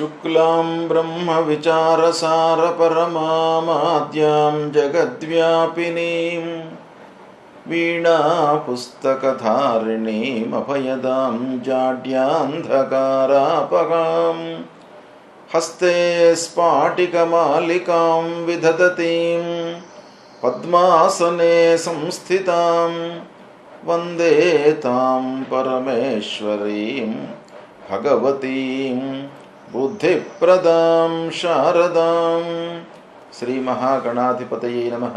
शुक्लां ब्रह्मविचारसारपरमामाद्यां जगद्व्यापिनीं वीणापुस्तकधारिणीमभयदां जाड्यान्धकारापहां हस्ते स्फाटिकमालिकां विदधतीं पद्मासने संस्थितां वन्दे तां परमेश्वरीं भगवतीं बुद्धिप्रदां शारदां। श्री महागणाधिपतये नमः।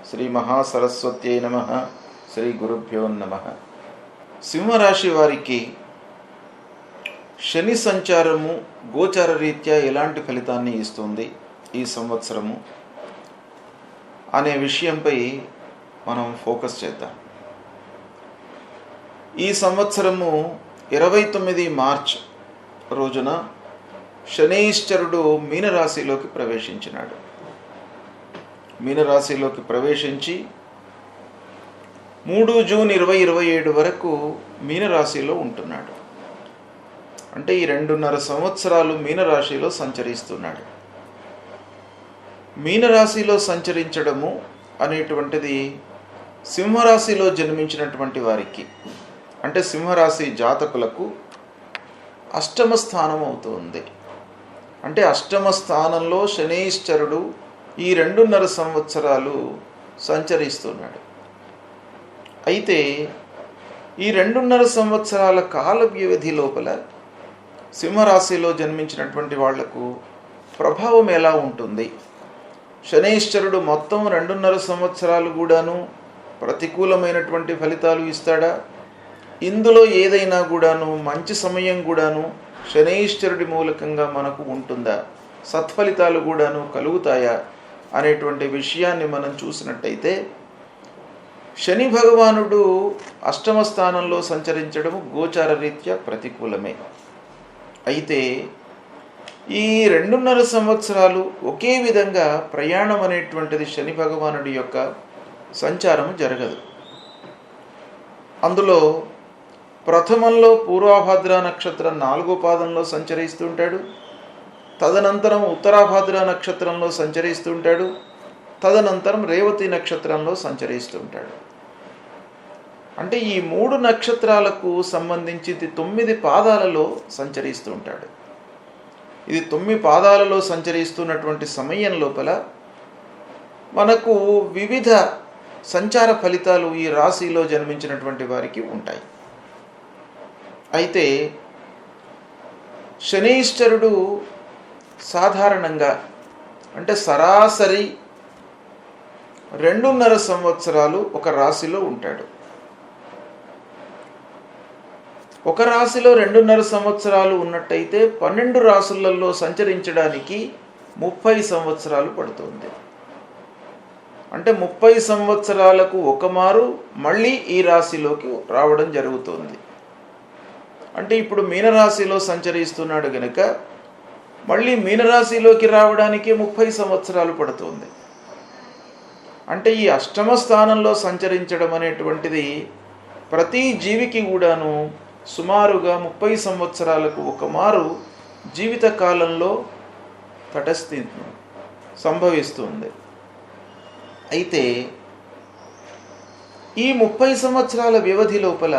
श्री महासरस्वत्यै नमः। శ్రీ గురుభ్యో నమః. సింహరాశి వారికి శని సంచారము గోచార రీత్యా ఎలాంటి ఫలితాన్ని ఇస్తుంది ఈ సంవత్సరము అనే విషయంపై మనం ఫోకస్ చేద్దాం. ఈ సంవత్సరము 29 మార్చ్ రోజున శనైశ్చరుడు మీనరాశిలోకి ప్రవేశించినాడు. మీనరాశిలోకి ప్రవేశించి 3 జూన్ 2027 వరకు మీనరాశిలో ఉంటున్నాడు. అంటే ఈ 2.5 సంవత్సరాలు మీనరాశిలో సంచరిస్తున్నాడు. మీనరాశిలో సంచరించడము అనేటువంటిది సింహరాశిలో జన్మించినటువంటి వారికి, అంటే సింహరాశి జాతకులకు అష్టమ స్థానం అవుతుంది. అంటే అష్టమ స్థానంలో శనైశ్చరుడు ఈ 2.5 సంవత్సరాలు సంచరిస్తున్నాడు. అయితే ఈ 2.5 సంవత్సరాల కాల వ్యవధి లోపల సింహరాశిలో జన్మించినటువంటి వాళ్లకు ప్రభావం ఎలా ఉంటుంది? శనైశ్చరుడు మొత్తం 2.5 సంవత్సరాలు కూడాను ప్రతికూలమైనటువంటి ఫలితాలు ఇస్తాడా? ఇందులో ఏదైనా కూడాను మంచి సమయం కూడాను శనైశ్చరుడి మూలకంగా మనకు ఉంటుందా? సత్ఫలితాలు కూడాను కలుగుతాయా అనేటువంటి విషయాన్ని మనం చూసినట్టయితే, శని భగవానుడు అష్టమ స్థానంలో సంచరించడము గోచార రీత్యా ప్రతికూలమే. అయితే ఈ 2.5 సంవత్సరాలు ఒకే విధంగా ప్రయాణం అనేటువంటిది శని భగవానుడి యొక్క సంచారం జరగదు. అందులో ప్రథమంలో పూర్వభాద్ర నక్షత్రం 4వ పాదంలో సంచరిస్తుంటాడు. తదనంతరం ఉత్తరాభాద్ర నక్షత్రంలో సంచరిస్తుంటాడు. తదనంతరం రేవతి నక్షత్రంలో సంచరిస్తుంటాడు. అంటే ఈ 3 నక్షత్రాలకు సంబంధించి 9 పాదాలలో సంచరిస్తూ ఉంటాడు. ఇది 9 పాదాలలో సంచరిస్తున్నటువంటి సమయం లోపల మనకు వివిధ సంచార ఫలితాలు ఈ రాశిలో జన్మించినటువంటి వారికి ఉంటాయి. అయితే శనైశ్చరుడు సాధారణంగా, అంటే సరాసరి 2.5 సంవత్సరాలు ఒక రాశిలో ఉంటాడు. ఒక రాశిలో 2.5 సంవత్సరాలు ఉన్నట్టయితే 12 రాశులలో సంచరించడానికి 30 సంవత్సరాలు పడుతుంది. అంటే 30 సంవత్సరాలకు ఒకమారు మళ్ళీ ఈ రాశిలోకి రావడం జరుగుతుంది. అంటే ఇప్పుడు మీనరాశిలో సంచరిస్తున్నాడు గనుక మళ్ళీ మీనరాశిలోకి రావడానికి 30 సంవత్సరాలు పడుతుంది. అంటే ఈ అష్టమ స్థానంలో సంచరించడం అనేటువంటిది ప్రతి జీవికి కూడాను సుమారుగా 30 సంవత్సరాలకు ఒకమారు జీవిత కాలంలో సంభవిస్తుంది. అయితే ఈ 30 సంవత్సరాల వ్యవధి లోపల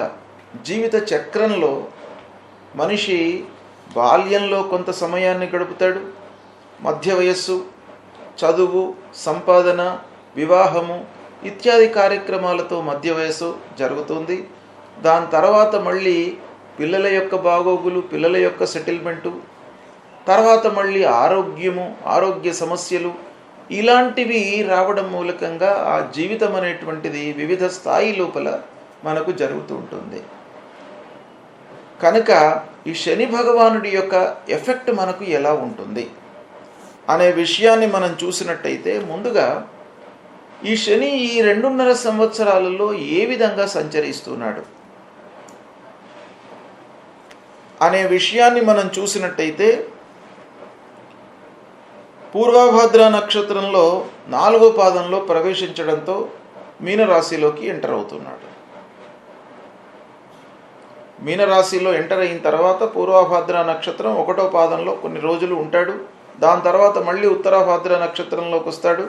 జీవిత చక్రంలో మనిషి బాల్యంలో కొంత సమయాన్ని గడుపుతాడు. మధ్య వయస్సు, చదువు, సంపాదన, వివాహము ఇత్యాది కార్యక్రమాలతో మధ్య వయస్సు జరుగుతుంది. దాని తర్వాత మళ్ళీ పిల్లల యొక్క బాగోగులు, పిల్లల యొక్క సెటిల్మెంటు, తర్వాత మళ్ళీ ఆరోగ్య సమస్యలు ఇలాంటివి రావడం మూలకంగా ఆ జీవితం అనేటువంటిది వివిధ స్థాయి లోపల మనకు జరుగుతూ ఉంటుంది. కనుక ఈ శని భగవానుడి యొక్క ఎఫెక్ట్ మనకు ఎలా ఉంటుంది అనే విషయాన్ని మనం చూసినట్టయితే, ముందుగా ఈ శని ఈ 2.5 సంవత్సరాలలో ఏ విధంగా సంచరిస్తున్నాడు అనే విషయాన్ని మనం చూసినట్టయితే, పూర్వభాద్ర నక్షత్రంలో 4వ పాదంలో ప్రవేశించడంతో మీనరాశిలోకి ఎంటర్ అవుతున్నాడు. మీనరాశిలో ఎంటర్ అయిన తర్వాత పూర్వభాద్ర నక్షత్రం 1వ పాదంలో కొన్ని రోజులు ఉంటాడు. దాని తర్వాత మళ్ళీ ఉత్తరాభాద్ర నక్షత్రంలోకి వస్తాడు.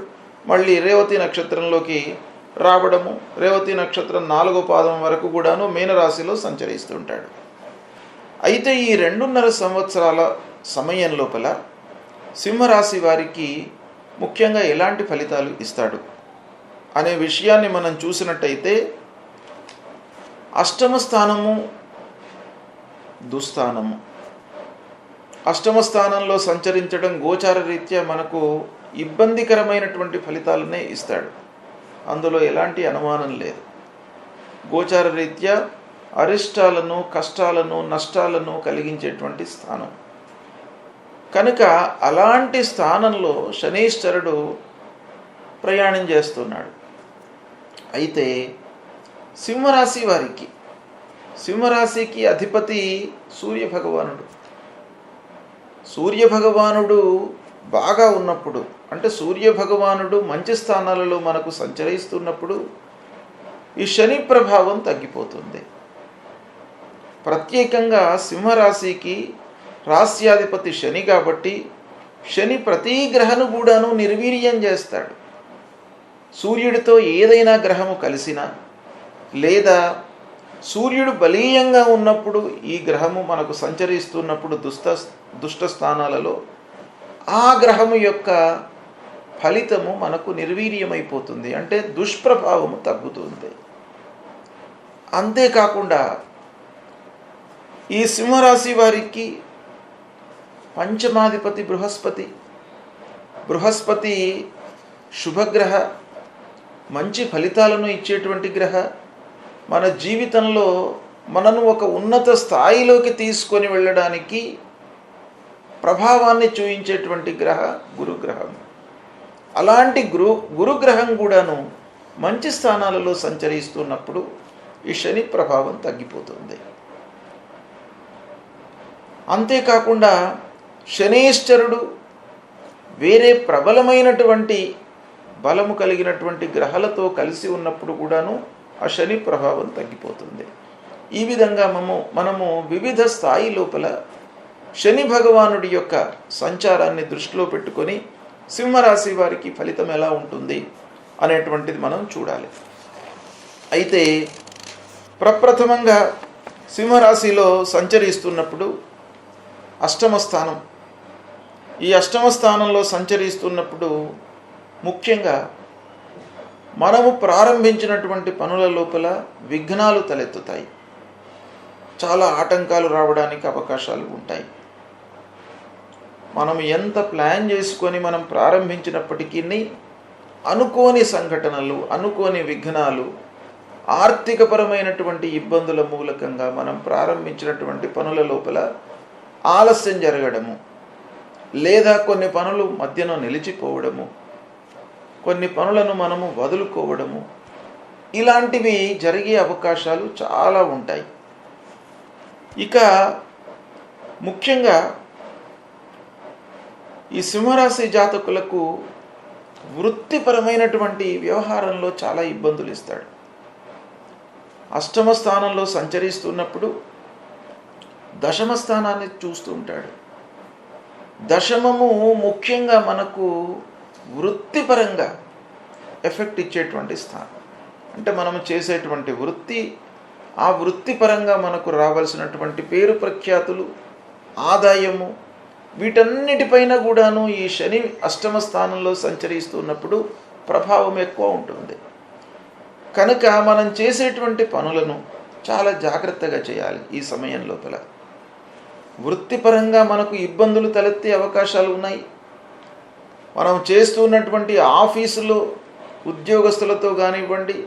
మళ్ళీ రేవతి నక్షత్రంలోకి రావడము, రేవతి నక్షత్రం 4వ పాదం వరకు కూడాను మీనరాశిలో సంచరిస్తుంటాడు. అయితే ఈ 2.5 సంవత్సరాల సమయం లోపల సింహరాశి వారికి ముఖ్యంగా ఎలాంటి ఫలితాలు ఇస్తాడు అనే విషయాన్ని మనం చూసినట్టయితే, అష్టమ స్థానము దుస్థానము. అష్టమ స్థానంలో సంచరించడం గోచార రీత్యా మనకు ఇబ్బందికరమైనటువంటి ఫలితాలనే ఇస్తాడు. అందులో ఎలాంటి అనుమానం లేదు. గోచార రీత్యా అరిష్టాలను, కష్టాలను, నష్టాలను కలిగించేటువంటి స్థానం కనుక అలాంటి స్థానంలో శనీశ్వరుడు ప్రయాణం చేస్తున్నాడు. అయితే సింహరాశికి అధిపతి సూర్యభగవానుడు. సూర్యభగవానుడు బాగా ఉన్నప్పుడు, అంటే సూర్యభగవానుడు మంచి స్థానాలలో మనకు సంచరిస్తున్నప్పుడు ఈ శని ప్రభావం తగ్గిపోతుంది. ప్రత్యేకంగా సింహరాశికి రాస్యాధిపతి శని కాబట్టి శని ప్రతి గ్రహను కూడాను నిర్వీర్యం చేస్తాడు. సూర్యుడితో ఏదైనా గ్రహము కలిసినా లేదా సూర్యుడు బలీయంగా ఉన్నప్పుడు ఈ గ్రహము మనకు సంచరిస్తున్నప్పుడు దుష్ట స్థానాలలో ఆ గ్రహము యొక్క ఫలితము మనకు నిర్వీర్యమైపోతుంది, అంటే దుష్ప్రభావము తగ్గుతుంది. అంతేకాకుండా ఈ సింహరాశి వారికి పంచమాధిపతి బృహస్పతి శుభగ్రహ, మంచి ఫలితాలను ఇచ్చేటువంటి గ్రహ, మన జీవితంలో మనను ఒక ఉన్నత స్థాయిలోకి తీసుకొని వెళ్ళడానికి ప్రభావాన్ని చూయించేటువంటి గ్రహ గురుగ్రహం. అలాంటి గురుగ్రహం కూడాను మంచి స్థానాలలో సంచరిస్తున్నప్పుడు ఈ శని ప్రభావం తగ్గిపోతుంది. అంతేకాకుండా శనీశ్వరుడు వేరే ప్రబలమైనటువంటి బలము కలిగినటువంటి గ్రహాలతో కలిసి ఉన్నప్పుడు కూడాను ఆ శని ప్రభావం తగ్గిపోతుంది. ఈ విధంగా మనము వివిధ స్థాయి లోపల శని భగవానుడి యొక్క సంచారాన్ని దృష్టిలో పెట్టుకొని సింహరాశి వారికి ఫలితం ఎలా ఉంటుంది అనేటువంటిది మనం చూడాలి. అయితే ప్రప్రథమంగా సింహరాశిలో సంచరిస్తున్నప్పుడు అష్టమ స్థానం, ఈ అష్టమ స్థానంలో సంచరిస్తున్నప్పుడు ముఖ్యంగా మనము ప్రారంభించినటువంటి పనుల లోపల విఘ్నాలు తలెత్తుతాయి. చాలా ఆటంకాలు రావడానికి అవకాశాలు ఉంటాయి. మనం ఎంత ప్లాన్ చేసుకొని మనం ప్రారంభించినప్పటికీ అనుకోని సంఘటనలు, అనుకోని విఘ్నాలు, ఆర్థికపరమైనటువంటి ఇబ్బందుల మూలకంగా మనం ప్రారంభించినటువంటి పనుల లోపల ఆలస్యం జరగడము, లేదా కొన్ని పనులు మధ్యలో నిలిచిపోవడము, కొన్ని పనులను మనము వదులుకోవడము, ఇలాంటివి జరిగే అవకాశాలు చాలా ఉంటాయి. ఇక ముఖ్యంగా ఈ సింహరాశి జాతకులకు వృత్తిపరమైనటువంటి వ్యవహారంలో చాలా ఇబ్బందులు ఇస్తాడు. అష్టమ స్థానంలో సంచరిస్తున్నప్పుడు దశమ స్థానాన్ని చూస్తూ ఉంటాడు. దశమము ముఖ్యంగా మనకు వృత్తిపరంగా ఎఫెక్ట్ ఇచ్చేటువంటి స్థానం. అంటే మనము చేసేటువంటి వృత్తి, ఆ వృత్తిపరంగా మనకు రావాల్సినటువంటి పేరు ప్రఖ్యాతులు, ఆదాయము, వీటన్నిటిపైన కూడాను ఈ శని అష్టమ స్థానంలో సంచరిస్తున్నప్పుడు ప్రభావం ఎక్కువ ఉంటుంది. కనుక మనం చేసేటువంటి పనులను చాలా జాగ్రత్తగా చేయాలి. ఈ సమయం లోపల వృత్తిపరంగా మనకు ఇబ్బందులు తలెత్తే అవకాశాలు ఉన్నాయి. మనం చేస్తున్నటువంటి ఆఫీసులో ఉద్యోగస్తులతో కానివ్వండి,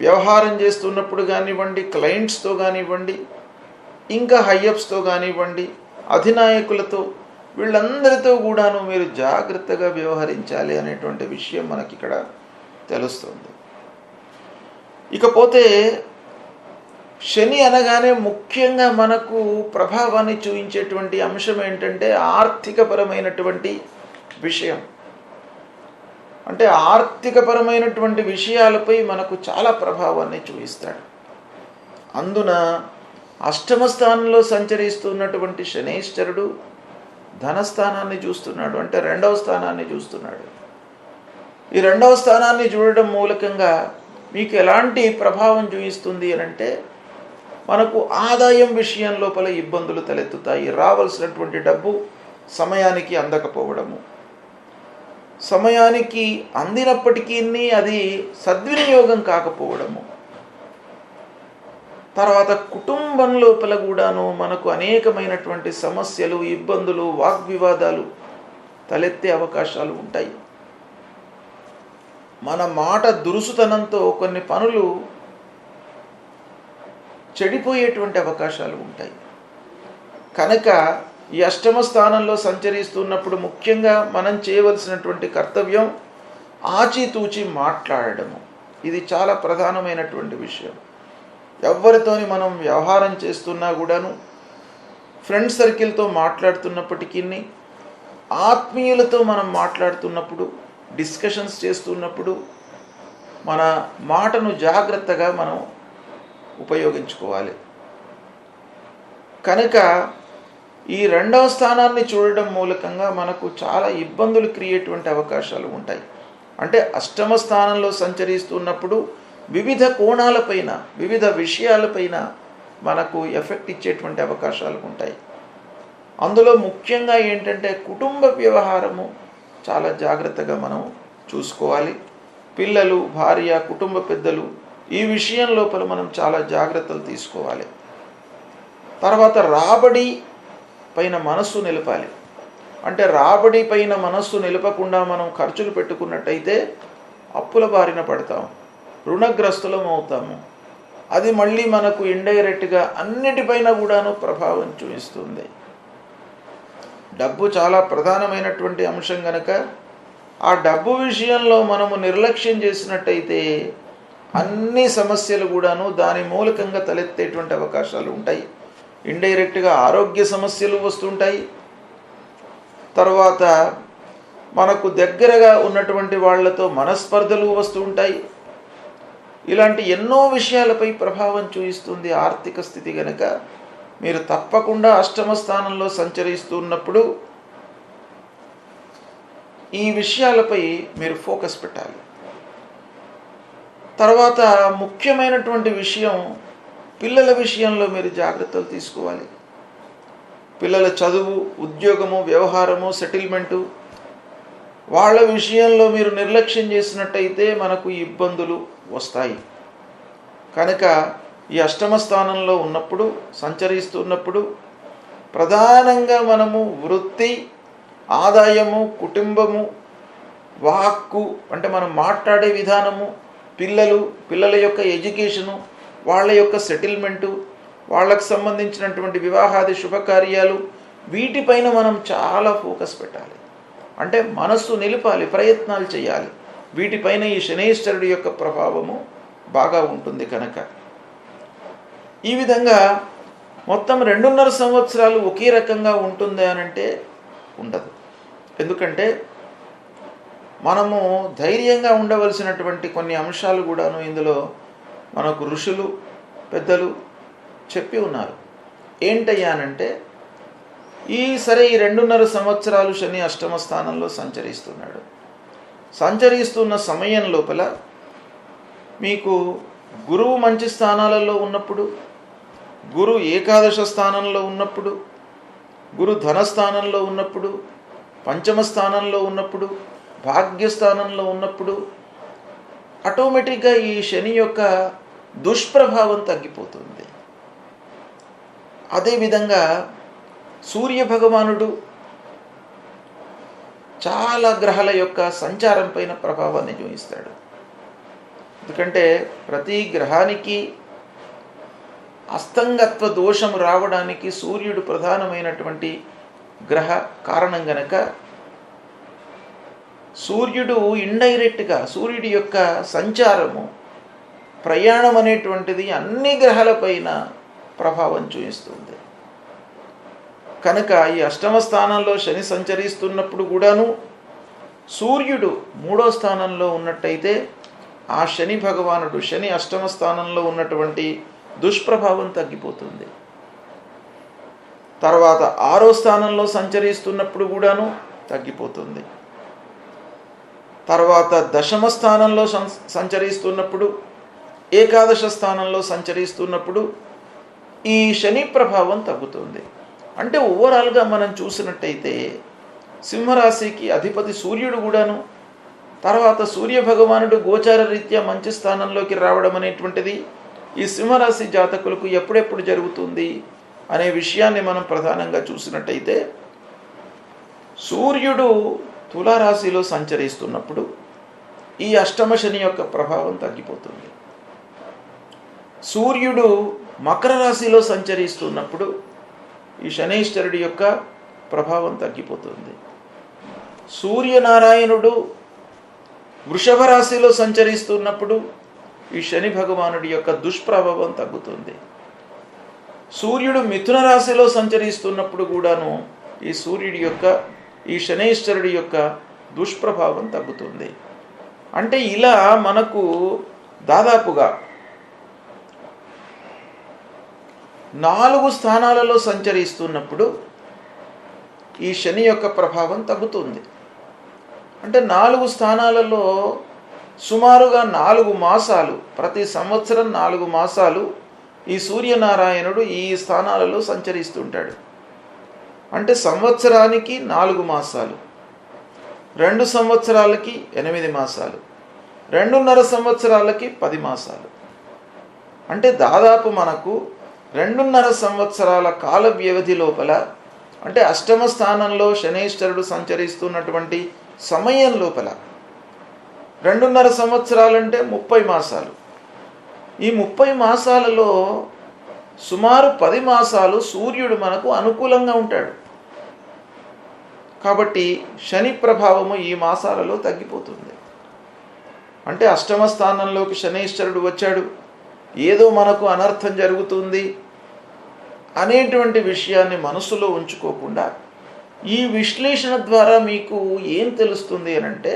వ్యవహారం చేస్తున్నప్పుడు కానివ్వండి, క్లయింట్స్తో కానివ్వండి, ఇంకా హైయప్స్తో కానివ్వండి, అధినాయకులతో, వీళ్ళందరితో కూడాను మీరు జాగ్రత్తగా వ్యవహరించాలి అనేటువంటి విషయం మనకి ఇక్కడ తెలుస్తుంది. ఇకపోతే శని అనగానే ముఖ్యంగా మనకు ప్రభావాన్ని చూపించేటువంటి అంశం ఏంటంటే ఆర్థికపరమైనటువంటి విషయం. అంటే ఆర్థికపరమైనటువంటి విషయాలపై మనకు చాలా ప్రభావాన్ని చూపిస్తాడు. అందున అష్టమ స్థానంలో సంచరిస్తున్నటువంటి శనైశ్చరుడు ధనస్థానాన్ని చూస్తున్నాడు, అంటే రెండవ స్థానాన్ని చూస్తున్నాడు. ఈ రెండవ స్థానాన్ని చూడడం మూలకంగా మీకు ఎలాంటి ప్రభావం చూపిస్తుంది అని అంటే, మనకు ఆదాయం విషయం లోపల ఇబ్బందులు తలెత్తుతాయి. రావాల్సినటువంటి డబ్బు సమయానికి అందకపోవడము, సమయానికి అందినప్పటికీ అది సద్వినియోగం కాకపోవడము, తర్వాత కుటుంబం లోపల కూడాను మనకు అనేకమైనటువంటి సమస్యలు, ఇబ్బందులు, వాగ్వివాదాలు తలెత్తే అవకాశాలు ఉంటాయి. మన మాట దురుసుతనంతో కొన్ని పనులు చెడిపోయేటువంటి అవకాశాలు ఉంటాయి. కనుక ఈ అష్టమ స్థానంలో సంచరిస్తున్నప్పుడు ముఖ్యంగా మనం చేయవలసినటువంటి కర్తవ్యం ఆచితూచి మాట్లాడడము. ఇది చాలా ప్రధానమైనటువంటి విషయం. ఎవరితోని మనం వ్యవహారం చేస్తున్నా కూడాను, ఫ్రెండ్ సర్కిల్తో మాట్లాడుతున్నప్పటికీ, ఆత్మీయులతో మనం మాట్లాడుతున్నప్పుడు, డిస్కషన్స్ చేస్తున్నప్పుడు మన మాటను జాగ్రత్తగా మనం ఉపయోగించుకోవాలి. కనుక ఈ రెండవ స్థానాన్ని చూడడం మూలకంగా మనకు చాలా ఇబ్బందులు క్రియేటువంటి అవకాశాలు ఉంటాయి. అంటే అష్టమ స్థానంలో సంచరిస్తున్నప్పుడు వివిధ కోణాలపైన, వివిధ విషయాలపైన మనకు ఎఫెక్ట్ ఇచ్చేటువంటి అవకాశాలు ఉంటాయి. అందులో ముఖ్యంగా ఏంటంటే కుటుంబ వ్యవహారము చాలా జాగ్రత్తగా మనం చూసుకోవాలి. పిల్లలు, భార్య, కుటుంబ పెద్దలు, ఈ విషయం లోపల మనం చాలా జాగ్రత్తలు తీసుకోవాలి. తర్వాత రాబడి పైన మనస్సు నిలపాలి. అంటే రాబడి పైన మనస్సు నిలపకుండా మనం ఖర్చులు పెట్టుకున్నట్టయితే అప్పుల బారిన పడతాం, రుణగ్రస్తులం అవుతాము. అది మళ్ళీ మనకు ఇండైరెక్ట్గా అన్నిటిపైన కూడాను ప్రభావం చూపిస్తుంది. డబ్బు చాలా ప్రధానమైనటువంటి అంశం కనుక ఆ డబ్బు విషయంలో మనము నిర్లక్ష్యం చేసినట్టయితే అన్ని సమస్యలు కూడాను దాని మూలకంగా తలెత్తేటువంటి అవకాశాలు ఉంటాయి. ఇండైరెక్ట్గా ఆరోగ్య సమస్యలు వస్తుంటాయి. తర్వాత మనకు దగ్గరగా ఉన్నటువంటి వాళ్ళతో మనస్పర్ధలు వస్తూ ఉంటాయి. ఇలాంటి ఎన్నో విషయాలపై ప్రభావం చూపిస్తుంది ఆర్థిక స్థితి కనుక మీరు తప్పకుండా అష్టమ స్థానంలో సంచరిస్తున్నప్పుడు ఈ విషయాలపై మీరు ఫోకస్ పెట్టాలి. తర్వాత ముఖ్యమైనటువంటి విషయం, పిల్లల విషయంలో మీరు జాగ్రత్తలు తీసుకోవాలి. పిల్లల చదువు, ఉద్యోగము, వ్యవహారము, సెటిల్మెంటు, వాళ్ళ విషయంలో మీరు నిర్లక్ష్యం చేసినట్టయితే మనకు ఇబ్బందులు వస్తాయి. కనుక ఈ అష్టమ స్థానంలో ఉన్నప్పుడు, సంచరిస్తున్నప్పుడు ప్రధానంగా మనము వృత్తి, ఆదాయము, కుటుంబము, వాక్కు అంటే మనం మాట్లాడే విధానము, పిల్లల యొక్క ఎడ్యుకేషను, వాళ్ళ యొక్క సెటిల్మెంటు, వాళ్ళకు సంబంధించినటువంటి వివాహాది శుభకార్యాలు, వీటిపైన మనం చాలా ఫోకస్ పెట్టాలి. అంటే మనస్సు నిలపాలి, ప్రయత్నాలు చేయాలి. వీటిపైన ఈ శనైశ్వరుడి యొక్క ప్రభావము బాగా ఉంటుంది. కనుక ఈ విధంగా మొత్తం 2.5 సంవత్సరాలు ఒకే రకంగా ఉంటుంది అనంటే ఉండదు. ఎందుకంటే మనము ధైర్యంగా ఉండవలసినటువంటి కొన్ని అంశాలు కూడాను ఇందులో మనకు ఋషులు, పెద్దలు చెప్పి ఉన్నారు. ఏంటయ్యానంటే ఈ 2.5 సంవత్సరాలు శని అష్టమ స్థానంలో సంచరిస్తున్నాడు. సంచరిస్తున్న సమయం లోపల మీకు గురువు మంచి స్థానాలలో ఉన్నప్పుడు, గురు ఏకాదశ స్థానంలో ఉన్నప్పుడు, గురు ధనస్థానంలో ఉన్నప్పుడు, పంచమ స్థానంలో ఉన్నప్పుడు, భాగ్యస్థానంలో ఉన్నప్పుడు ఆటోమేటిక్గా ఈ శని యొక్క దుష్ప్రభావం తగ్గిపోతుంది. అదేవిధంగా సూర్య భగవానుడు చాలా గ్రహాల యొక్క సంచారం పైన ప్రభావాన్ని చూపిస్తాడు. ఎందుకంటే ప్రతి గ్రహానికి అస్తంగత్వ దోషం రావడానికి సూర్యుడు ప్రధానమైనటువంటి గ్రహ కారణం గనక సూర్యుడు ఇండైరెక్ట్గా, సూర్యుడి యొక్క సంచారము, ప్రయాణం అనేటువంటిది అన్ని గ్రహాలపైన ప్రభావం చూపిస్తుంది. కనుక ఈ అష్టమ స్థానంలో శని సంచరిస్తున్నప్పుడు కూడాను సూర్యుడు 3వ స్థానంలో ఉన్నట్టయితే ఆ శని భగవానుడు, శని అష్టమ స్థానంలో ఉన్నటువంటి దుష్ప్రభావం తగ్గిపోతుంది. తర్వాత 6వ స్థానంలో సంచరిస్తున్నప్పుడు కూడాను తగ్గిపోతుంది. తర్వాత 10వ స్థానంలో సంచరిస్తున్నప్పుడు, ఏకాదశ స్థానంలో సంచరిస్తున్నప్పుడు ఈ శని ప్రభావం తగ్గుతుంది. అంటే ఓవరాల్గా మనం చూసినట్టయితే సింహరాశికి అధిపతి సూర్యుడు కూడాను, తర్వాత సూర్య భగవానుడు గోచార రీత్యా మంచి స్థానంలోకి రావడం అనేటువంటిది ఈ సింహరాశి జాతకులకు ఎప్పుడెప్పుడు జరుగుతుంది అనే విషయాన్ని మనం ప్రధానంగా చూసినట్టయితే, సూర్యుడు తులారాశిలో సంచరిస్తున్నప్పుడు ఈ అష్టమ శని యొక్క ప్రభావం తగ్గిపోతుంది. సూర్యుడు మకర రాశిలో సంచరిస్తున్నప్పుడు ఈ శనైశ్వరుడి యొక్క ప్రభావం తగ్గిపోతుంది. సూర్యనారాయణుడు వృషభ రాశిలో సంచరిస్తున్నప్పుడు ఈ శని భగవానుడి యొక్క దుష్ప్రభావం తగ్గుతుంది. సూర్యుడు మిథున రాశిలో సంచరిస్తున్నప్పుడు కూడాను ఈ సూర్యుడి యొక్క, ఈ శనైశ్వరుడి యొక్క దుష్ప్రభావం తగ్గుతుంది. అంటే ఇలా మనకు దాదాపుగా 4 స్థానాలలో సంచరిస్తున్నప్పుడు ఈ శని యొక్క ప్రభావం తగ్గుతుంది. అంటే 4 స్థానాలలో సుమారుగా 4 మాసాలు, ప్రతి సంవత్సరం 4 మాసాలు ఈ సూర్యనారాయణుడు ఈ స్థానాలలో సంచరిస్తుంటాడు. అంటే సంవత్సరానికి 4 మాసాలు, 2 సంవత్సరాలకి 8 మాసాలు, 2.5 సంవత్సరాలకి 10 మాసాలు. అంటే దాదాపు మనకు 2.5 సంవత్సరాల కాల వ్యవధి లోపల, అంటే అష్టమ స్థానంలో శనైశ్వరుడు సంచరిస్తున్నటువంటి సమయం లోపల 2.5 సంవత్సరాలంటే 30 మాసాలు. ఈ 30 మాసాలలో సుమారు 10 మాసాలు సూర్యుడు మనకు అనుకూలంగా ఉంటాడు. కాబట్టి శని ప్రభావము ఈ మాసాలలో తగ్గిపోతుంది. అంటే అష్టమ స్థానంలోకి శనైశ్వరుడు వచ్చాడు, ఏదో మనకు అనర్థం జరుగుతుంది అనేటువంటి విషయాన్ని మనసులో ఉంచుకోకుండా ఈ విశ్లేషణ ద్వారా మీకు ఏం తెలుస్తుంది అనంటే,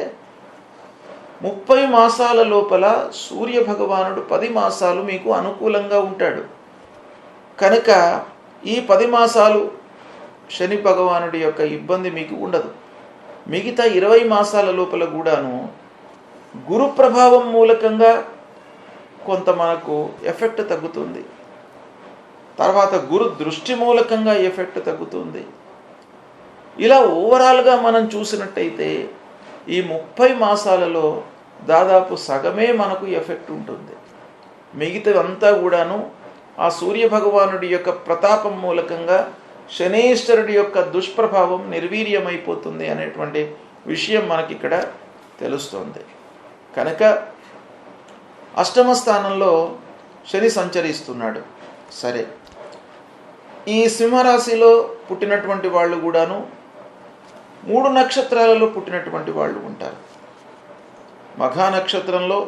30 మాసాల లోపల సూర్య భగవానుడు 10 మాసాలు మీకు అనుకూలంగా ఉంటాడు. కనుక ఈ 10 మాసాలు శని భగవానుడి యొక్క ఇబ్బంది మీకు ఉండదు. మిగతా 20 మాసాల లోపల కూడాను గురు ప్రభావం మూలకంగా కొంత మనకు ఎఫెక్ట్ తగ్గుతుంది. తర్వాత గురు దృష్టి మూలకంగా ఎఫెక్ట్ తగ్గుతుంది. ఇలా ఓవరాల్గా మనం చూసినట్టయితే ఈ 30 మాసాలలో దాదాపు సగమే మనకు ఎఫెక్ట్ ఉంటుంది. మిగతాదంతా కూడాను ఆ సూర్య భగవానుడి యొక్క ప్రతాపం మూలకంగా శనైశ్వరుడి యొక్క దుష్ప్రభావం నిర్వీర్యమైపోతుంది అనేటువంటి విషయం మనకి ఇక్కడ తెలుస్తోంది. కనుక అష్టమ స్థానంలో శని సంచరిస్తున్నాడు. సరే, ఈ సింహరాశిలో పుట్టినటువంటి వాళ్ళు కూడాను 3 నక్షత్రాలలో పుట్టినటువంటి వాళ్ళు ఉంటారు. మఘా నక్షత్రంలో,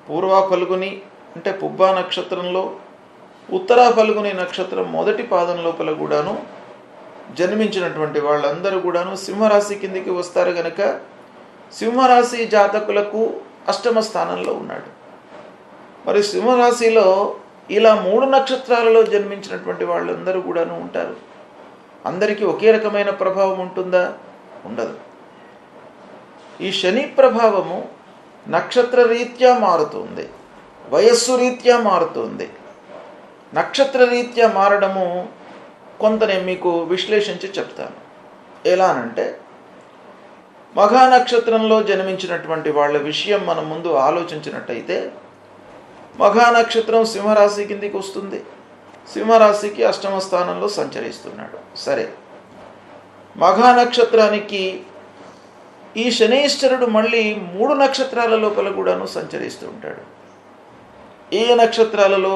పూర్వ ఫల్గుని అంటే పుబ్బా నక్షత్రంలో, ఉత్తరా ఫల్గుని నక్షత్రం మొదటి పాదం లోపల కూడాను జన్మించినటువంటి వాళ్ళందరూ కూడాను సింహరాశి కిందికి వస్తారు. గనక సింహరాశి జాతకులకు అష్టమ స్థానంలో ఉన్నాడు. మరి సింహరాశిలో ఇలా 3 నక్షత్రాలలో జన్మించినటువంటి వాళ్ళందరూ కూడాను ఉంటారు. అందరికీ ఒకే రకమైన ప్రభావం ఉంటుందా? ఉండదు. ఈ శని ప్రభావము నక్షత్ర రీత్యా మారుతుంది, వయస్సు రీత్యా మారుతుంది. నక్షత్ర రీత్యా మారడము కొంత నేను మీకు విశ్లేషించి చెప్తాను. ఎలా అనంటే, మఘా నక్షత్రంలో జన్మించినటువంటి వాళ్ళ విషయం మనం ముందు ఆలోచించినట్టయితే, మఘా నక్షత్రం సింహరాశి కిందికి వస్తుంది. సింహరాశికి అష్టమ స్థానంలో సంచరిస్తున్నాడు. సరే, మఘా నక్షత్రానికి ఈ శనైశ్వరుడు మళ్ళీ 3 నక్షత్రాల లోపల కూడాను సంచరిస్తూ ఉంటాడు. ఏ నక్షత్రాలలో?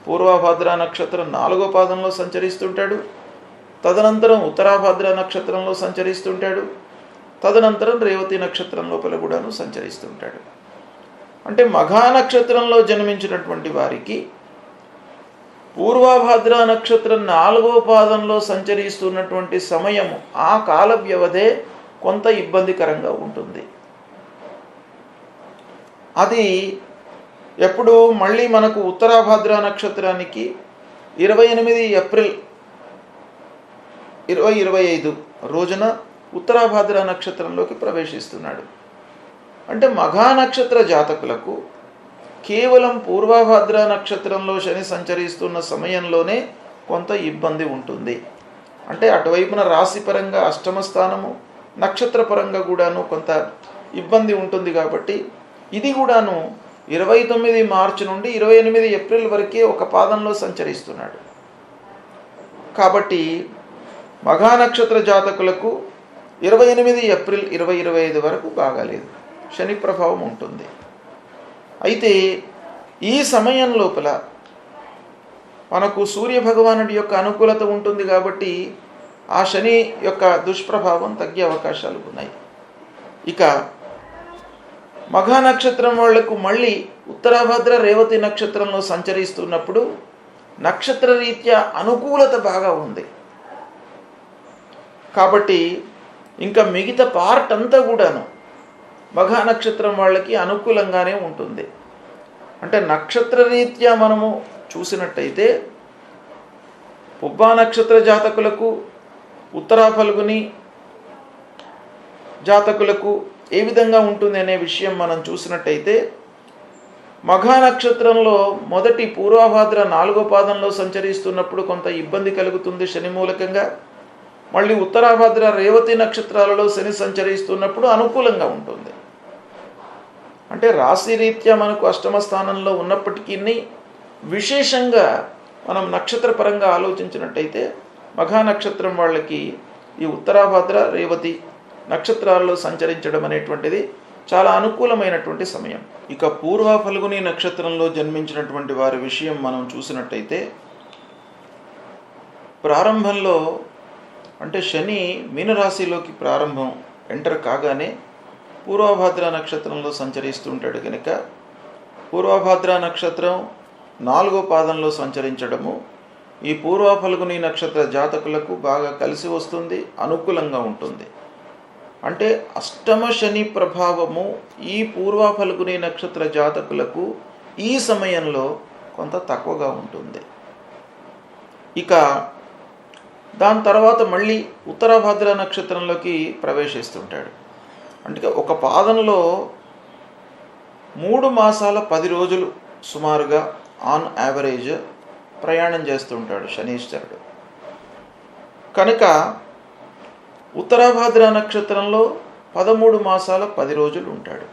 పూర్వభద్ర నక్షత్రం 4వ పాదంలో సంచరిస్తుంటాడు, తదనంతరం ఉత్తరాభద్ర నక్షత్రంలో సంచరిస్తుంటాడు, తదనంతరం రేవతి నక్షత్రం లోపల కూడాను సంచరిస్తుంటాడు. అంటే మఘా నక్షత్రంలో జన్మించినటువంటి వారికి పూర్వభద్ర నక్షత్రం 4వ పాదంలో సంచరిస్తున్నటువంటి సమయము, ఆ కాల వ్యవధే కొంత ఇబ్బందికరంగా ఉంటుంది. అది ఎప్పుడు మళ్ళీ మనకు ఉత్తరాభద్ర నక్షత్రానికి 28 ఏప్రిల్ 20-25 రోజున ఉత్తరాభాద్ర నక్షత్రంలోకి ప్రవేశిస్తున్నాడు. అంటే మఘా నక్షత్ర జాతకులకు కేవలం పూర్వభాద్ర నక్షత్రంలో శని సంచరిస్తున్న సమయంలోనే కొంత ఇబ్బంది ఉంటుంది. అంటే అటువైపున రాశిపరంగా అష్టమ స్థానము, నక్షత్రపరంగా కూడాను కొంత ఇబ్బంది ఉంటుంది. కాబట్టి ఇది కూడాను 29 మార్చి నుండి 28 ఏప్రిల్ వరకే ఒక పాదంలో సంచరిస్తున్నాడు. కాబట్టి మఘా నక్షత్ర జాతకులకు 28 ఏప్రిల్ 2025 వరకు బాగాలేదు, శని ప్రభావం ఉంటుంది. అయితే ఈ సమయం లోపల మనకు సూర్యభగవానుడి యొక్క అనుకూలత ఉంటుంది. కాబట్టి ఆ శని యొక్క దుష్ప్రభావం తగ్గే అవకాశాలు ఉన్నాయి. ఇక మఘా నక్షత్రం వాళ్లకు మళ్ళీ ఉత్తరాభద్ర రేవతి నక్షత్రంలో సంచరిస్తున్నప్పుడు నక్షత్ర రీత్యా అనుకూలత బాగా ఉంది. కాబట్టి ఇంకా మిగతా పార్ట్ అంతా కూడాను మఘా నక్షత్రం వాళ్ళకి అనుకూలంగానే ఉంటుంది. అంటే నక్షత్ర రీత్యా మనము చూసినట్టయితే పుబ్బా నక్షత్ర జాతకులకు, ఉత్తరా ఫల్గుని జాతకులకు ఏ విధంగా ఉంటుంది అనే విషయం మనం చూసినట్టయితే మఘా నక్షత్రంలో మొదటి పూర్వభాద్ర 4వ పాదంలో సంచరిస్తున్నప్పుడు కొంత ఇబ్బంది కలుగుతుంది శని మూలకంగా. మళ్ళీ ఉత్తరాభాద్ర రేవతి నక్షత్రాలలో శని సంచరిస్తున్నప్పుడు అనుకూలంగా ఉంటుంది. అంటే రాశి రీత్యా మనకు అష్టమ స్థానంలో ఉన్నప్పటికీ విశేషంగా మనం నక్షత్ర పరంగా ఆలోచించినట్టయితే మఘా నక్షత్రం వాళ్ళకి ఈ ఉత్తరాభాద్ర రేవతి నక్షత్రాలలో సంచరించడం అనేటువంటిది చాలా అనుకూలమైనటువంటి సమయం. ఇక పూర్వ ఫల్గుని నక్షత్రంలో జన్మించినటువంటి వారి విషయం మనం చూసినట్టయితే ప్రారంభంలో అంటే శని మీనరాశిలోకి ప్రారంభం ఎంటర్ కాగానే పూర్వభాద్ర నక్షత్రంలో సంచరిస్తూ ఉంటాడు కనుక పూర్వభాద్ర నక్షత్రం 4వ పాదంలో సంచరించడము ఈ పూర్వ ఫల్గుని నక్షత్ర జాతకులకు బాగా కలిసి వస్తుంది, అనుకూలంగా ఉంటుంది. అంటే అష్టమ శని ప్రభావము ఈ పూర్వ ఫల్గుని నక్షత్ర జాతకులకు ఈ సమయంలో కొంత తక్కువగా ఉంటుంది. ఇక దాని తర్వాత మళ్ళీ ఉత్తరాభాద్ర నక్షత్రంలోకి ప్రవేశిస్తుంటాడు. అంటే ఒక పాదంలో 3 మాసాల 10 రోజులు సుమారుగా ఆన్ యావరేజ్ ప్రయాణం చేస్తుంటాడు శనీశ్వరుడు. కనుక ఉత్తరాభాద్ర నక్షత్రంలో 13 మాసాల 10 రోజులు ఉంటాడు.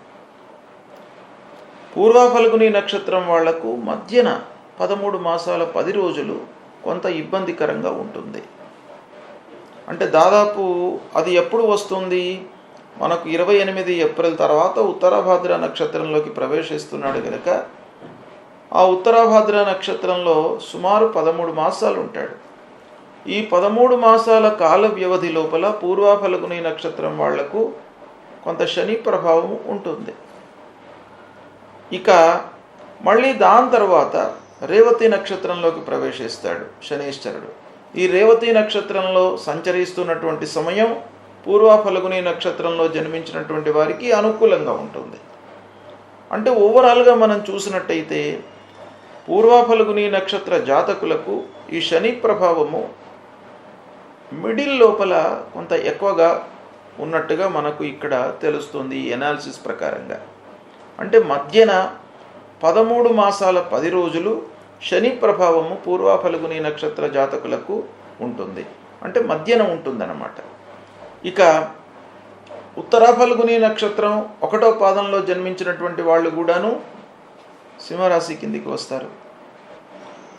పూర్వ ఫల్గుని నక్షత్రం వాళ్లకు మధ్యన 13 మాసాల 10 రోజులు కొంత ఇబ్బందికరంగా ఉంటుంది. అంటే దాదాపు అది ఎప్పుడు వస్తుంది, మనకు 28 ఏప్రిల్ తర్వాత ఉత్తరాభాద్ర నక్షత్రంలోకి ప్రవేశిస్తున్నాడు కనుక ఆ ఉత్తరాభాద్ర నక్షత్రంలో సుమారు 13 మాసాలు ఉంటాడు. ఈ 13 మాసాల కాల వ్యవధి లోపల పూర్వ ఫల్గుని నక్షత్రం వాళ్లకు కొంత శని ప్రభావం ఉంటుంది. ఇక మళ్ళీ దాని తర్వాత రేవతి నక్షత్రంలోకి ప్రవేశిస్తాడు శనీశ్వరుడు. ఈ రేవతి నక్షత్రంలో సంచరిస్తున్నటువంటి సమయం పూర్వ ఫల్గుని నక్షత్రంలో జన్మించినటువంటి వారికి అనుకూలంగా ఉంటుంది. అంటే ఓవరాల్గా మనం చూసినట్టయితే పూర్వ ఫల్గుని నక్షత్ర జాతకులకు ఈ శని ప్రభావము మిడిల్ లోపల కొంత ఎక్కువగా ఉన్నట్టుగా మనకు ఇక్కడ తెలుస్తుంది ఈ ఎనాలిసిస్ ప్రకారంగా. అంటే మధ్యన 13 మాసాల 10 రోజులు శని ప్రభావము పూర్వ ఫల్గుని నక్షత్ర జాతకులకు ఉంటుంది. అంటే మధ్యన ఉంటుందన్నమాట. ఇక ఉత్తర ఫల్గుని నక్షత్రం 1వ పాదంలో జన్మించినటువంటి వాళ్ళు కూడాను సింహరాశి కిందికి వస్తారు.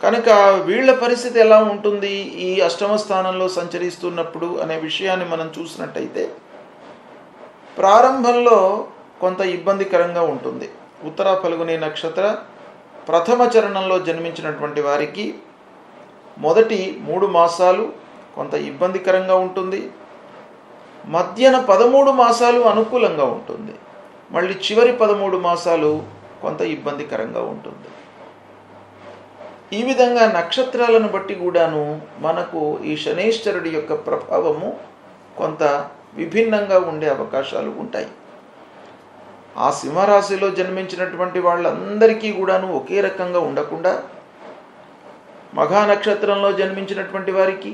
కనుక వీళ్ళ పరిస్థితి ఎలా ఉంటుంది ఈ అష్టమ స్థానంలో సంచరిస్తున్నప్పుడు అనే విషయాన్ని మనం చూసినట్టయితే ప్రారంభంలో కొంత ఇబ్బందికరంగా ఉంటుంది. ఉత్తర ఫల్గుని నక్షత్ర ప్రథమ చరణంలో జన్మించినటువంటి వారికి మొదటి 3 మాసాలు కొంత ఇబ్బందికరంగా ఉంటుంది. మధ్యన 13 మాసాలు అనుకూలంగా ఉంటుంది. మళ్ళీ చివరి 13 మాసాలు కొంత ఇబ్బందికరంగా ఉంటుంది. ఈ విధంగా నక్షత్రాలను బట్టి కూడాను మనకు ఈ శనీశ్వరుడి యొక్క ప్రభావము కొంత విభిన్నంగా ఉండే అవకాశాలు ఉంటాయి. ఆ సింహరాశిలో జన్మించినటువంటి వాళ్ళందరికీ కూడాను ఒకే రకంగా ఉండకుండా మఘా నక్షత్రంలో జన్మించినటువంటి వారికి,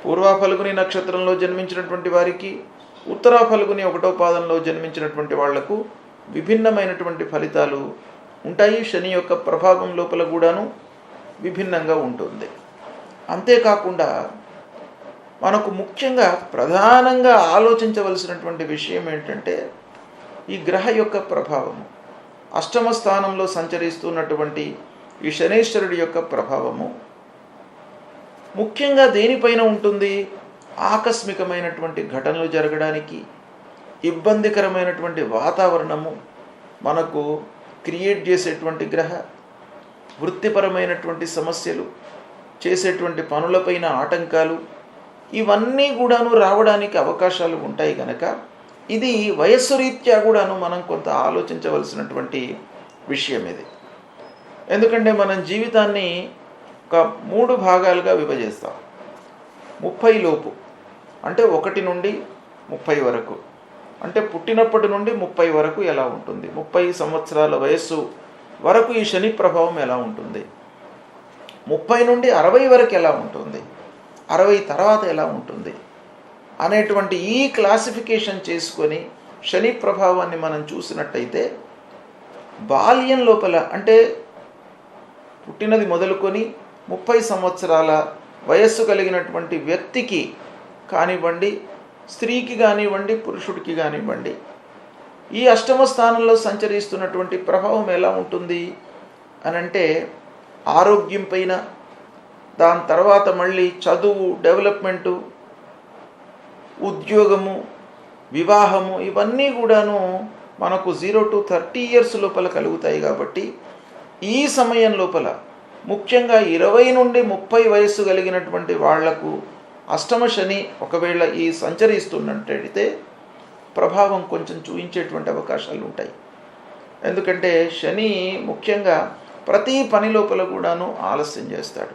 పూర్వ ఫల్గుని నక్షత్రంలో జన్మించినటువంటి వారికి, ఉత్తర ఫల్గుని 1వ పాదంలో జన్మించినటువంటి వాళ్లకు విభిన్నమైనటువంటి ఫలితాలు ఉంటాయి. శని యొక్క ప్రభావం లోపల కూడాను విభిన్నంగా ఉంటుంది. అంతేకాకుండా మనకు ముఖ్యంగా ప్రధానంగా ఆలోచించవలసినటువంటి విషయం ఏంటంటే ఈ గ్రహ యొక్క ప్రభావము, అష్టమ స్థానంలో సంచరిస్తున్నటువంటి ఈ శనీశ్వరుడి యొక్క ప్రభావము ముఖ్యంగా దేనిపైన ఉంటుంది? ఆకస్మికమైనటువంటి ఘటనలు జరగడానికి, ఇబ్బందికరమైనటువంటి వాతావరణము మనకు క్రియేట్ చేసేటువంటి గ్రహ, వృత్తిపరమైనటువంటి సమస్యలు, చేసేటువంటి పనులపైన ఆటంకాలు, ఇవన్నీ కూడాను రావడానికి అవకాశాలు ఉంటాయి కనుక ఇది వయస్సు రీత్యా కూడాను మనం కొంత ఆలోచించవలసినటువంటి విషయం ఇది. ఎందుకంటే మనం జీవితాన్ని ఒక 3 భాగాలుగా విభజిస్తాం. 30 లోపు అంటే 1 నుండి 30 వరకు, అంటే పుట్టినప్పటి నుండి 30 వరకు ఎలా ఉంటుంది, 30 సంవత్సరాల వయస్సు వరకు ఈ శని ప్రభావం ఎలా ఉంటుంది, 30 నుండి 60 వరకు ఎలా ఉంటుంది, 60 తర్వాత ఎలా ఉంటుంది అనేటువంటి ఈ క్లాసిఫికేషన్ చేసుకొని శని ప్రభావాన్ని మనం చూసినట్టయితే బాల్యం లోపల అంటే పుట్టినది మొదలుకొని 30 సంవత్సరాల వయస్సు కలిగినటువంటి వ్యక్తికి కానివ్వండి, స్త్రీకి కానివ్వండి, పురుషుడికి కానివ్వండి, ఈ అష్టమ స్థానంలో సంచరిస్తున్నటువంటి ప్రభావం ఎలా ఉంటుంది అనంటే ఆరోగ్యం పైన, దాని తర్వాత మళ్ళీ చదువు, డెవలప్మెంటు, ఉద్యోగము, వివాహము, ఇవన్నీ కూడాను మనకు 0 to 30 years లోపల కలుగుతాయి. కాబట్టి ఈ సమయం లోపల ముఖ్యంగా 20 నుండి 30 వయస్సు కలిగినటువంటి వాళ్లకు అష్టమ శని ఒకవేళ ఈ సంచరిస్తున్నట్టయితే ప్రభావం కొంచెం చూపించేటువంటి అవకాశాలు ఉంటాయి. ఎందుకంటే శని ముఖ్యంగా ప్రతి పని లోపల కూడాను ఆలస్యం చేస్తాడు,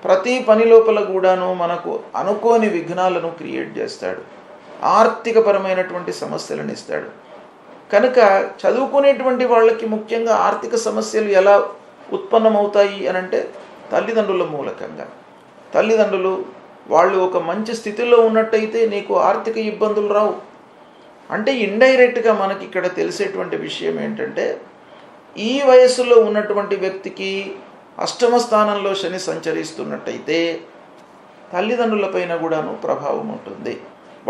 ప్రతి పని లోపల కూడాను మనకు అనుకోని విఘ్నాలను క్రియేట్ చేస్తాడు, ఆర్థికపరమైనటువంటి సమస్యలను ఇస్తాడు. కనుక చదువుకునేటువంటి వాళ్ళకి ముఖ్యంగా ఆర్థిక సమస్యలు ఎలా ఉత్పన్నమవుతాయి అనంటే తల్లిదండ్రుల మూలకంగా. తల్లిదండ్రులు వాళ్ళు ఒక మంచి స్థితిలో ఉన్నట్టయితే నీకు ఆర్థిక ఇబ్బందులు రావు. అంటే ఇండైరెక్ట్గా మనకి ఇక్కడ తెలిసేటువంటి విషయం ఏంటంటే ఈ వయస్సులో ఉన్నటువంటి వ్యక్తికి అష్టమ స్థానంలో శని సంచరిస్తున్నట్టయితే తల్లిదండ్రులపైన కూడాను ప్రభావం ఉంటుంది,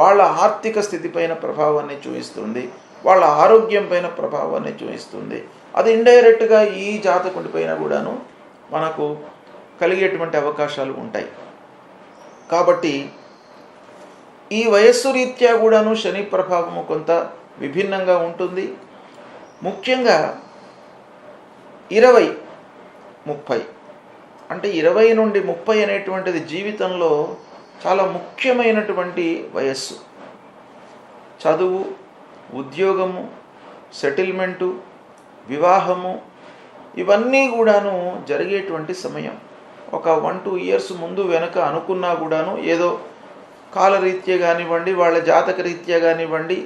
వాళ్ళ ఆర్థిక స్థితిపైన ప్రభావాన్ని చూపిస్తుంది, వాళ్ళ ఆరోగ్యం పైన ప్రభావాన్ని చూపిస్తుంది. అది ఇండైరెక్ట్గా ఈ జాతకుడి పైన కూడాను మనకు కలిగేటువంటి అవకాశాలు ఉంటాయి. కాబట్టి ఈ వయస్సు రీత్యా కూడాను శని ప్రభావము కొంత విభిన్నంగా ఉంటుంది. ముఖ్యంగా 20-30 అంటే 20 నుండి 30 అనేటువంటిది జీవితంలో చాలా ముఖ్యమైనటువంటి వయస్సు. చదువు, ఉద్యోగము, సెటిల్మెంటు, వివాహము, ఇవన్నీ కూడాను జరిగేటువంటి సమయం. ఒక 1-2 years ముందు వెనక అనుకున్నా కూడాను ఏదో కాలరీత్యా కానివ్వండి, వాళ్ళ జాతక రీత్యా కానివ్వండి,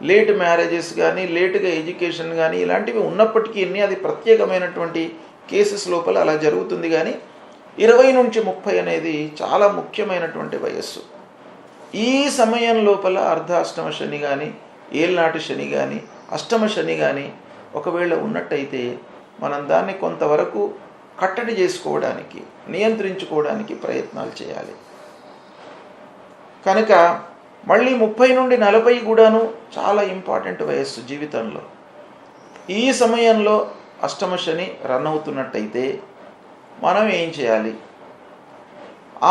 లేట్ మ్యారేజెస్ కానీ, లేటుగా ఎడ్యుకేషన్ కానీ ఇలాంటివి ఉన్నప్పటికీ అది ప్రత్యేకమైనటువంటి కేసెస్ లోపల అలా జరుగుతుంది. కానీ 20 నుంచి 30 అనేది చాలా ముఖ్యమైనటువంటి వయస్సు. ఈ సమయం లోపల అర్ధాష్టమ శని కానీ, ఏళ్ళనాటి శని కానీ, అష్టమ శని కానీ ఒకవేళ ఉన్నట్టయితే మనం దాన్ని కొంతవరకు కట్టడి చేసుకోవడానికి, నియంత్రించుకోవడానికి ప్రయత్నాలు చేయాలి. కనుక మళ్ళీ 30 నుండి 40 కూడాను చాలా ఇంపార్టెంట్ వయస్సు జీవితంలో. ఈ సమయంలో అష్టమ శని రన్ అవుతున్నట్టయితే మనం ఏం చేయాలి?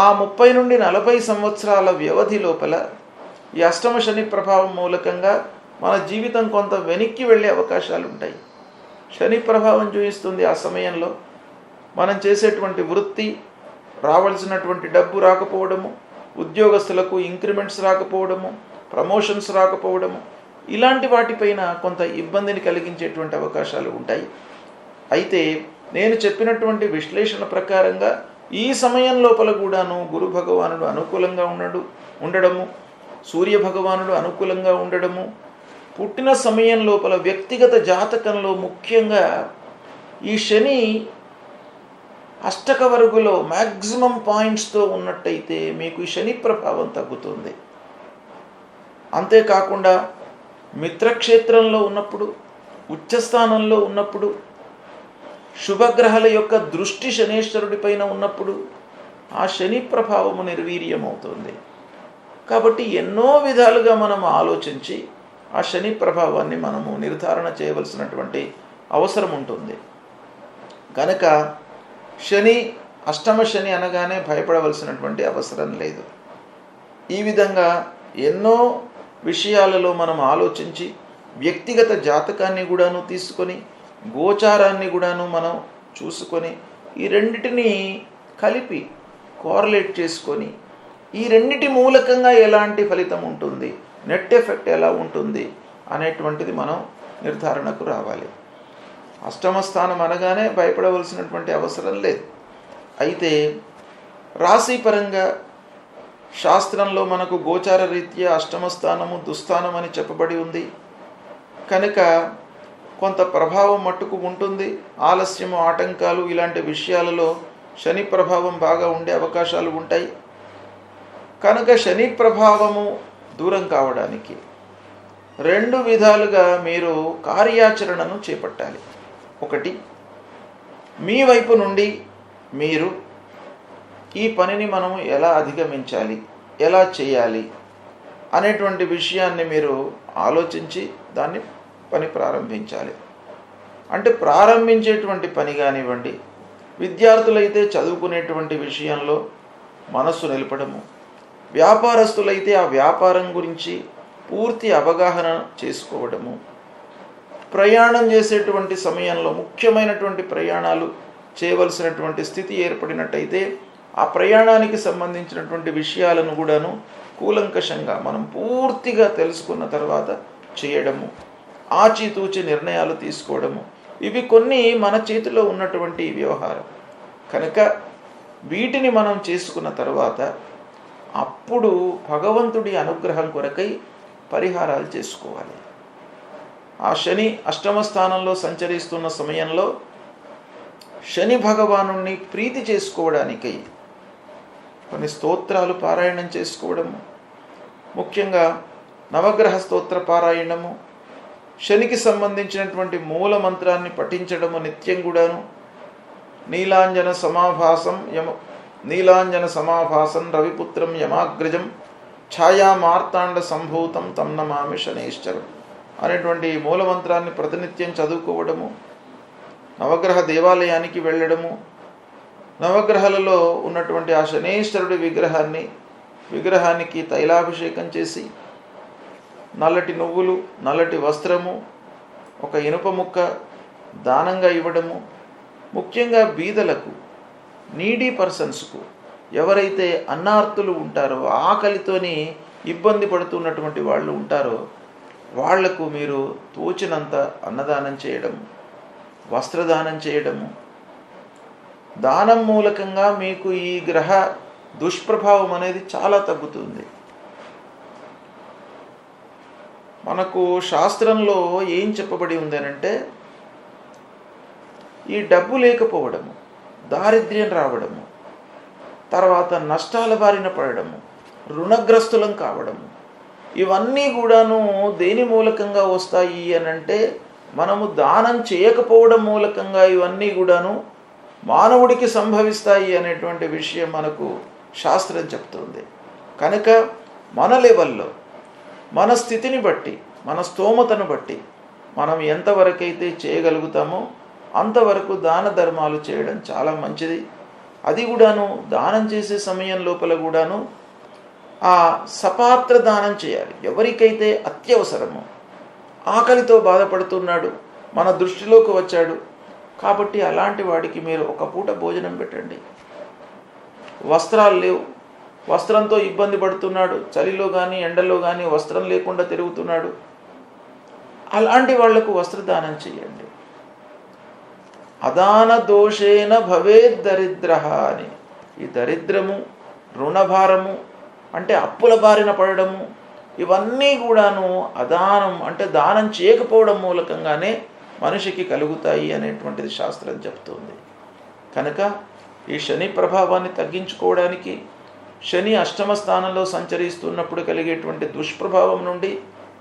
ఆ 30 నుండి 40 సంవత్సరాల వ్యవధి లోపల ఈ అష్టమ శని ప్రభావం మూలకంగా మన జీవితం కొంత వెనక్కి వెళ్ళే అవకాశాలు ఉంటాయి. శని ప్రభావం చూపిస్తుంది ఆ సమయంలో మనం చేసేటువంటి వృత్తి, రావాల్సినటువంటి డబ్బు రాకపోవడము, ఉద్యోగస్తులకు ఇంక్రిమెంట్స్ రాకపోవడము, ప్రమోషన్స్ రాకపోవడము, ఇలాంటి వాటిపైన కొంత ఇబ్బందిని కలిగించేటువంటి అవకాశాలు ఉంటాయి. అయితే నేను చెప్పినటువంటి విశ్లేషణ ప్రకారంగా ఈ సమయం లోపల కూడాను గురు భగవానుడు అనుకూలంగా ఉండడము, సూర్య భగవానుడు అనుకూలంగా ఉండడము, పుట్టిన సమయం లోపల వ్యక్తిగత జాతకంలో ముఖ్యంగా ఈ శని అష్టక వర్గులో మ్యాక్సిమం పాయింట్స్తో ఉన్నట్టయితే మీకు శని ప్రభావం తగ్గుతుంది. అంతేకాకుండా మిత్రక్షేత్రంలో ఉన్నప్పుడు, ఉచ్చస్థానంలో ఉన్నప్పుడు, శుభగ్రహాల యొక్క దృష్టి శనేశ్వరుడి పైన ఉన్నప్పుడు ఆ శని ప్రభావము నిర్వీర్యమవుతుంది. కాబట్టి ఎన్నో విధాలుగా మనం ఆలోచించి ఆ శని ప్రభావాన్ని మనము నిర్ధారణ చేయవలసినటువంటి అవసరం ఉంటుంది. కనుక శని, అష్టమ శని అనగానే భయపడవలసినటువంటి అవసరం లేదు. ఈ విధంగా ఎన్నో విషయాలలో మనం ఆలోచించి వ్యక్తిగత జాతకాన్ని కూడాను తీసుకొని, గోచారాన్ని కూడాను మనం చూసుకొని, ఈ రెండిటిని కలిపి కోరిలేట్ చేసుకొని, ఈ రెండిటి మూలకంగా ఎలాంటి ఫలితం ఉంటుంది, నెట్ ఎఫెక్ట్ ఎలా ఉంటుంది అనేటువంటిది మనం నిర్ధారణకు రావాలి. అష్టమ స్థానం అనగానే భయపడవలసినటువంటి అవసరం లేదు. అయితే రాశిపరంగా శాస్త్రంలో మనకు గోచార రీత్యా అష్టమ స్థానము దుస్థానం అని చెప్పబడి ఉంది. కనుక కొంత ప్రభావం మట్టుకు ఉంటుంది. ఆలస్యము, ఆటంకాలు ఇలాంటి విషయాలలో శని ప్రభావం బాగా ఉండే అవకాశాలు ఉంటాయి. కనుక శని ప్రభావము దూరం కావడానికి రెండు విధాలుగా మీరు కార్యాచరణను చేపట్టాలి. ఒకటి, మీ వైపు నుండి మీరు ఈ పనిని మనం ఎలా అధిగమించాలి, ఎలా చేయాలి అనేటువంటి విషయాన్ని మీరు ఆలోచించి దాన్ని పని ప్రారంభించాలి. అంటే ప్రారంభించేటువంటి పని కానివ్వండి, విద్యార్థులైతే చదువుకునేటువంటి విషయంలో మనస్సు నిలపడము, వ్యాపారస్తులైతే ఆ వ్యాపారం గురించి పూర్తి అవగాహన చేసుకోవడము, ప్రయాణం చేసేటువంటి సమయంలో ముఖ్యమైనటువంటి ప్రయాణాలు చేయవలసినటువంటి స్థితి ఏర్పడినట్టయితే ఆ ప్రయాణానికి సంబంధించినటువంటి విషయాలను కూడాను కూలంకషంగా మనం పూర్తిగా తెలుసుకున్న తర్వాత చేయడము, ఆచితూచి నిర్ణయాలు తీసుకోవడము, ఇవి కొన్ని మన చేతిలో ఉన్నటువంటి వ్యవహారం. కనుక వీటిని మనం చేసుకున్న తర్వాత అప్పుడు భగవంతుడి అనుగ్రహం కొరకై పరిహారాలు చేసుకోవాలి. ఆ శని అష్టమ స్థానంలో సంచరిస్తున్న సమయంలో శని భగవానుణ్ణి ప్రీతి చేసుకోవడానికై కొన్ని స్తోత్రాలు పారాయణం చేసుకోవడము, ముఖ్యంగా నవగ్రహ స్తోత్ర పారాయణము, శనికి సంబంధించినటువంటి మూల మంత్రాన్ని పఠించడము నిత్యం కూడాను. నీలాంజన సమాభాసం రవిపుత్రం యమాగ్రజం ఛాయా మార్తాండ సంభూతం తం నమామి శనేశ్వరం అనేటువంటి మూలమంత్రాన్ని ప్రతినిత్యం చదువుకోవడము, నవగ్రహ దేవాలయానికి వెళ్ళడము, నవగ్రహాలలో ఉన్నటువంటి ఆ శనేశ్వరుడి విగ్రహానికి తైలాభిషేకం చేసి నల్లటి నువ్వులు, నల్లటి వస్త్రము, ఒక ఇనుప ముక్క దానంగా ఇవ్వడము, ముఖ్యంగా బీదలకు, నీడీ పర్సన్స్కు, ఎవరైతే అన్నార్తులు ఉంటారో, ఆకలితోని ఇబ్బంది పడుతున్నటువంటి వాళ్ళు ఉంటారో వాళ్లకు మీరు తోచినంత అన్నదానం చేయడము, వస్త్రదానం చేయడము, దానం మూలకంగా మీకు ఈ గ్రహ దుష్ప్రభావం అనేది చాలా తగ్గుతుంది. మనకు శాస్త్రంలో ఏం చెప్పబడి ఉందనంటే, ఈ డబ్బు లేకపోవడము, దారిద్ర్యం రావడము, తర్వాత నష్టాల బారిన పడడము, రుణగ్రస్తులం కావడము, ఇవన్నీ కూడాను దేని మూలకంగా వస్తాయి అనంటే మనము దానం చేయకపోవడం మూలకంగా ఇవన్నీ కూడాను మానవుడికి సంభవిస్తాయి అనేటువంటి విషయం మనకు శాస్త్రం చెప్తుంది. కనుక మన లెవెల్లో, మన స్థితిని బట్టి, మన స్తోమతను బట్టి మనం ఎంతవరకైతే చేయగలుగుతామో అంతవరకు దాన ధర్మాలు చేయడం చాలా మంచిది. అది కూడాను దానం చేసే సమయం లోపల కూడాను ఆ సపాత్ర దానం చేయాలి. ఎవరికైతే అత్యవసరమో, ఆకలితో బాధపడుతున్నాడు, మన దృష్టిలోకి వచ్చాడు కాబట్టి అలాంటి వాడికి మీరు ఒక పూట భోజనం పెట్టండి. వస్త్రాలు లేవు, వస్త్రంతో ఇబ్బంది పడుతున్నాడు, చలిలో కానీ ఎండలో కానీ వస్త్రం లేకుండా తిరుగుతున్నాడు, అలాంటి వాళ్లకు వస్త్రదానం చేయండి. అదాన దోషేన భవేద్ దరిద్ర అని, ఈ దరిద్రము, రుణభారము అంటే అప్పుల బారిన పడడము, ఇవన్నీ కూడాను అదానం అంటే దానం చేయకపోవడం మూలకంగానే మనిషికి కలుగుతాయి అనేటువంటిది శాస్త్రం చెప్తుంది. కనుక ఈ శని ప్రభావాన్ని తగ్గించుకోవడానికి, శని అష్టమ స్థానంలో సంచరిస్తున్నప్పుడు కలిగేటువంటి దుష్ప్రభావం నుండి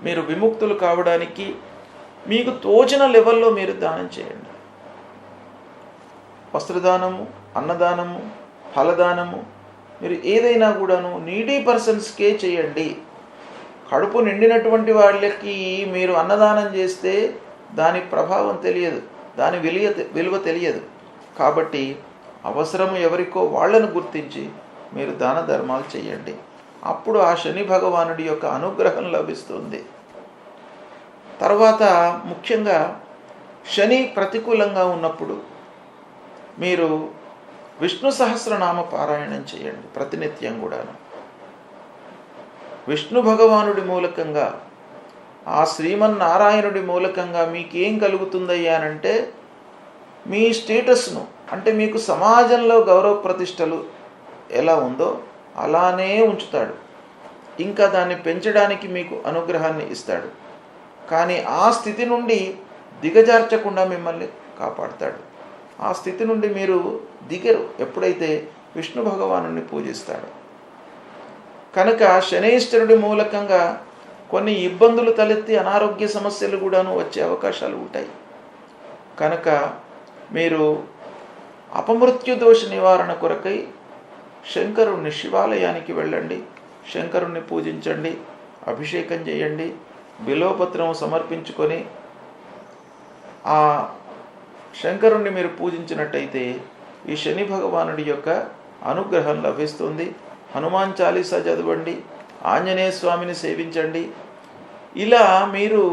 మీరు విముక్తులు కావడానికి మీకు తోచిన లెవెల్లో మీరు దానం చేయండి. వస్త్రదానము, అన్నదానము, ఫలదానము, మీరు ఏదైనా కూడాను నీడీ పర్సన్స్కే చేయండి. కడుపు నిండినటువంటి వాళ్ళకి మీరు అన్నదానం చేస్తే దాని ప్రభావం తెలియదు, దాని విలువ తెలియదు. కాబట్టి అవసరం ఎవరికో వాళ్ళను గుర్తించి మీరు దాన ధర్మాలు చేయండి. అప్పుడు ఆ శని భగవానుడి యొక్క అనుగ్రహం లభిస్తుంది. తర్వాత ముఖ్యంగా శని ప్రతికూలంగా ఉన్నప్పుడు మీరు విష్ణు సహస్రనామ పారాయణం చేయండి ప్రతినిత్యం కూడాను. విష్ణు భగవానుడి మూలకంగా, ఆ శ్రీమన్నారాయణుడి మూలకంగా మీకేం కలుగుతుందయ్యానంటే మీ స్టేటస్ను, అంటే మీకు సమాజంలో గౌరవ ప్రతిష్టలు ఎలా ఉందో అలానే ఉంచుతాడు. ఇంకా దాన్ని పెంచడానికి మీకు అనుగ్రహాన్ని ఇస్తాడు. కానీ ఆ స్థితి నుండి దిగజార్చకుండా మిమ్మల్ని కాపాడుతాడు. ఆ స్థితి నుండి మీరు దిగరు ఎప్పుడైతే విష్ణు భగవానుని పూజిస్తాడు. కనుక శనైశ్వరుడి మూలకంగా కొన్ని ఇబ్బందులు తలెత్తి అనారోగ్య సమస్యలు కూడాను వచ్చే అవకాశాలు ఉంటాయి. కనుక మీరు అపమృత్యు దోష నివారణ కొరకై శంకరుణ్ణి శివాలయానికి వెళ్ళండి, శంకరుణ్ణి పూజించండి, అభిషేకం చేయండి, బిల్వపత్రం సమర్పించుకొని ఆ శంకరుణ్ణి మీరు పూజించినట్టయితే ఈ శని భగవానుడి యొక్క అనుగ్రహం లభిస్తుంది. హనుమాన్ చాలీసా చదవండి, ఆంజనేయ స్వామిని సేవించండి. ఇలా మీరు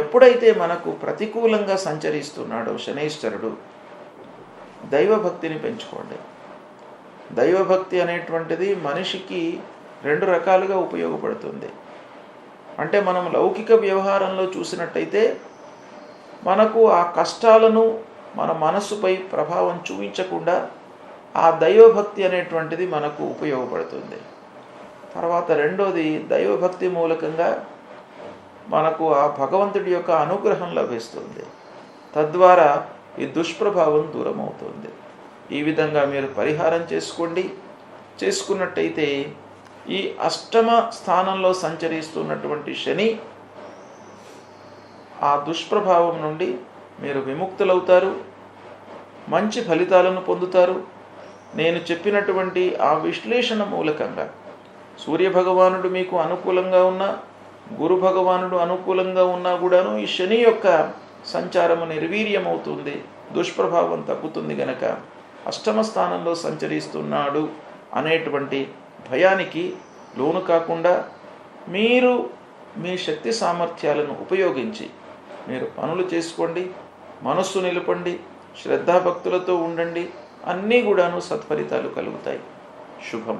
ఎప్పుడైతే మనకు ప్రతికూలంగా సంచరిస్తున్నాడో శనైశ్వరుడు, దైవభక్తిని పెంచుకోండి. దైవభక్తి అనేటువంటిది మనిషికి రెండు రకాలుగా ఉపయోగపడుతుంది. అంటే మనం లౌకిక వ్యవహారంలో చూసినట్టయితే మనకు ఆ కష్టాలను మన మనస్సుపై ప్రభావం చూపించకుండా ఆ దైవభక్తి అనేటువంటిది మనకు ఉపయోగపడుతుంది. తర్వాత రెండోది, దైవభక్తి మూలకంగా మనకు ఆ భగవంతుడి యొక్క అనుగ్రహం లభిస్తుంది. తద్వారా ఈ దుష్ప్రభావం దూరం అవుతుంది. ఈ విధంగా మీరు పరిహారం చేసుకున్నట్టయితే ఈ అష్టమ స్థానంలో సంచరిస్తున్నటువంటి శని ఆ దుష్ప్రభావం నుండి మీరు విముక్తులవుతారు, మంచి ఫలితాలను పొందుతారు. నేను చెప్పినటువంటి ఆ విశ్లేషణ మూలకంగా సూర్యభగవానుడు మీకు అనుకూలంగా ఉన్నా, గురు భగవానుడు అనుకూలంగా ఉన్నా కూడాను ఈ శని యొక్క సంచారము నిర్వీర్యమవుతుంది, దుష్ప్రభావం తగ్గుతుంది. గనక అష్టమ స్థానంలో సంచరిస్తున్నాడు అనేటువంటి భయానికి లోను కాకుండా మీరు మీ శక్తి సామర్థ్యాలను ఉపయోగించి మీరు పనులు చేసుకోండి, మనస్సు నిలపండి, శ్రద్ధాభక్తులతో ఉండండి. అన్నీ కూడాను సత్ఫలితాలు కలుగుతాయి. శుభం.